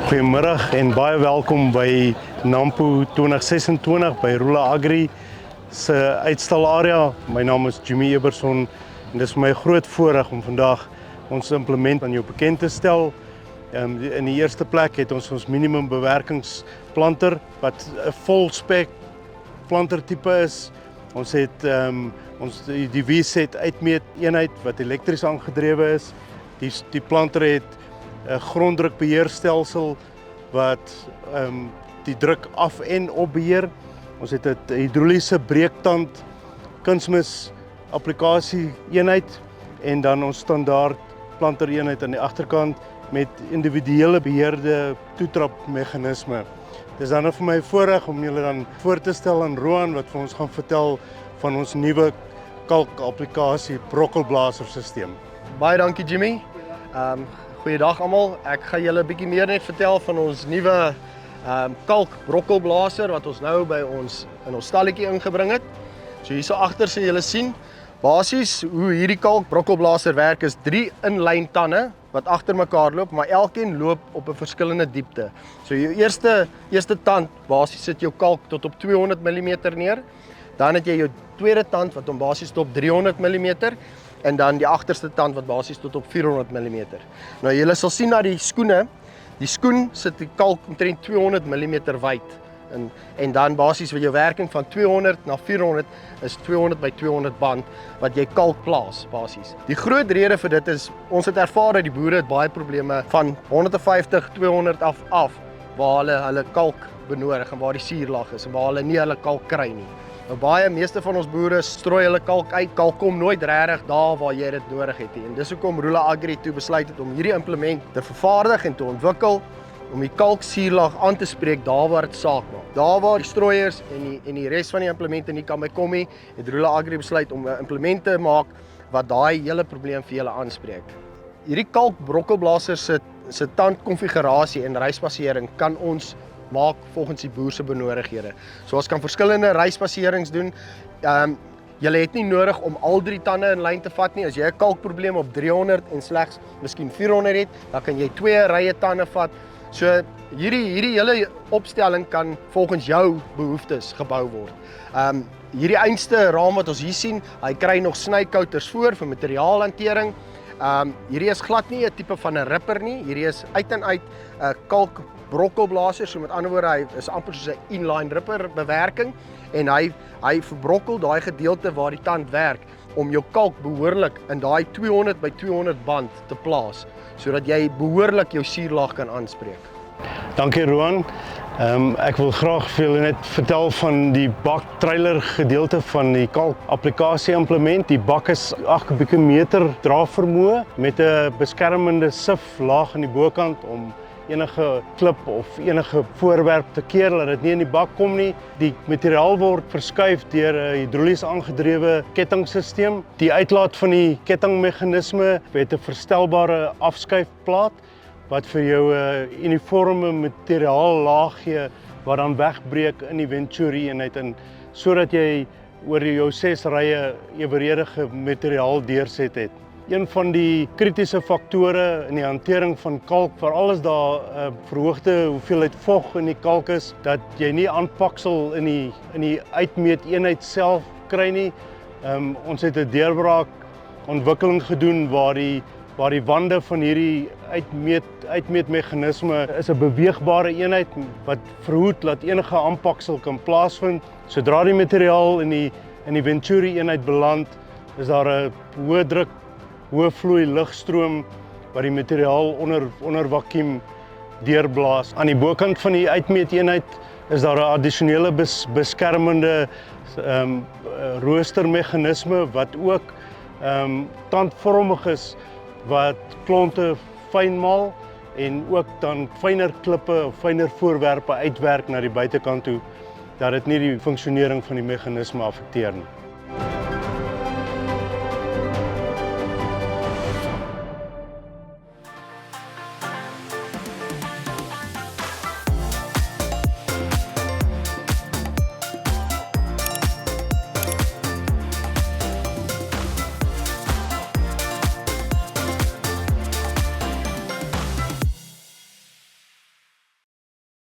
Goeiemiddag en baie welkom by Nampo 2026 by Rula Agri se uitstalarea. My naam is Jimmy Eberson en dit is my groot voorreg om vandag ons implement aan jou bekend te stel. In die eerste plek het ons minimum bewerkingsplanter wat 'n volspek plantertipe is. Ons het die V-set uitmeet eenheid wat elektries aangedrewe is. Die planter het 'n gronddrukbeheerstelsel wat die druk af en op beheer. Ons het 'n hidroliese breektand kunsmis applikasie eenheid en dan ons standaard planter eenheid aan die agterkant met individuele beheerde toetrapmeganisme. Dis dan vir my voorreg om julle dan voor te stel aan Roan wat vir ons gaan vertel van ons nuwe kalkapplikasie brokkelblaserstelsel. Baie dankie Jimmy. Goeiedag almal. Ek gaan julle 'n bietjie meer net vertel van ons nuwe kalkbrokkelblaser wat ons nou by ons in ons stalletjie ingebring het. So hierso agter sien julle sien basies hoe hierdie kalkbrokkelblaser werk is 3 inlyn tande wat agter mekaar loop, maar elkeen loop op 'n verskillende diepte. So jou eerste tand basies sit jou kalk tot op 200 mm neer. Dan het jy jou tweede tand wat hom basies tot op 300 mm en dan die agterste tand wat basies tot op 400 mm. Nou julle sal sien na die skoene. Die skoen sit die kalk omtrent 200 mm wyd. En dan basies wat jou werking van 200 na 400 is 200 by 200 band wat jy kalk plaas basies. Die groot rede vir dit is ons het ervaar dat die boere het baie probleme van 150, 200 af waar hulle kalk benodig en waar die suurlag is en waar hulle nie hulle kalk kry nie. Nou meeste van ons boere strooi hulle kalk uit. Kalk kom nooit regtig daar waar jy dit nodig het nie. En dis hoekom Rula Agri toe besluit het om hierdie implement te vervaardig en te ontwikkel om die kalksuurlag aan te spreek daar waar dit saak maak. Daar waar die strooiers en die res van die implemente nie kan bykom nie, het Rula Agri besluit om 'n implement te maak wat daai hele probleem vir julle aanspreek. Hierdie kalkbrokkelblaser se tandkonfigurasie en reispassering kan ons maak volgens die boer se benodighede. So ons kan verskillende reispaserings doen. Julle het nie nodig om al 3 tande in lyn te vat nie. As jy 'n kalkprobleem op 300 en slegs miskien 400 het, dan kan jy 2 rye tande vat. So hierdie hele opstelling kan volgens jou behoeftes gebou word. Hierdie einste raam wat ons hier sien, hy kry nog snykouters voor vir materiaalhantering. Hierdie is glad nie 'n tipe van 'n ripper nie. Hierdie is uit en uit 'n kalkbrokkelblaser, so met ander woorde hy is amper soos 'n inline ripper bewerking en hy verbrokkel daai gedeelte waar die tand werk om jou kalk behoorlik in daai 200 by 200 band te plaas sodat jy behoorlik jou suurlaag kan aanspreek. Dankie Roan. Ek wil graag vir julle net vertel van die baktrailer gedeelte van die kalkapplikasie implement. Die bak is 8 kubieke meter draagvermoë met 'n beskermende siflaag aan die bokant om enige klip of enige voorwerp te keer dat dit nie in die bak kom nie. Die materiaal word verskuif deur 'n hidrolies aangedrewe kettingstelsel. Die uitlaat van die kettingmeganisme het 'n verstelbare afskuifplaat wat vir jou 'n uniforme materiaallaag gee wat dan wegbreek in die Venturi eenheid en sodat jy oor jou 6 rye eweredige materiaal deurset het. Een van die kritiese faktore in die hantering van kalk, veral as daar 'n verhoogde hoeveelheid vog in die kalk is, dat jy nie aanpaksel in die uitmeeteenheid self kry nie. Ons het 'n deurbraak ontwikkeling gedoen waar die wande van hierdie uitmeetmeganisme is 'n beweegbare eenheid wat verhoed dat enige aanpaksel kan plaasvind. Sodra die materiaal in die Venturi eenheid beland, is daar 'n hoë druk, hoë vloei lugstroom wat die materiaal onder vakuum deurblaas. Aan die bokant van die uitmeeteenheid is daar 'n addisionele beskermende roostermeganisme wat ook tandvormig is wat klonte fyn maal en ook dan fyner klippe of fyner voorwerpe uitwerk na die buitekant toe dat dit nie die funksionering van die meganisme affekteer nie.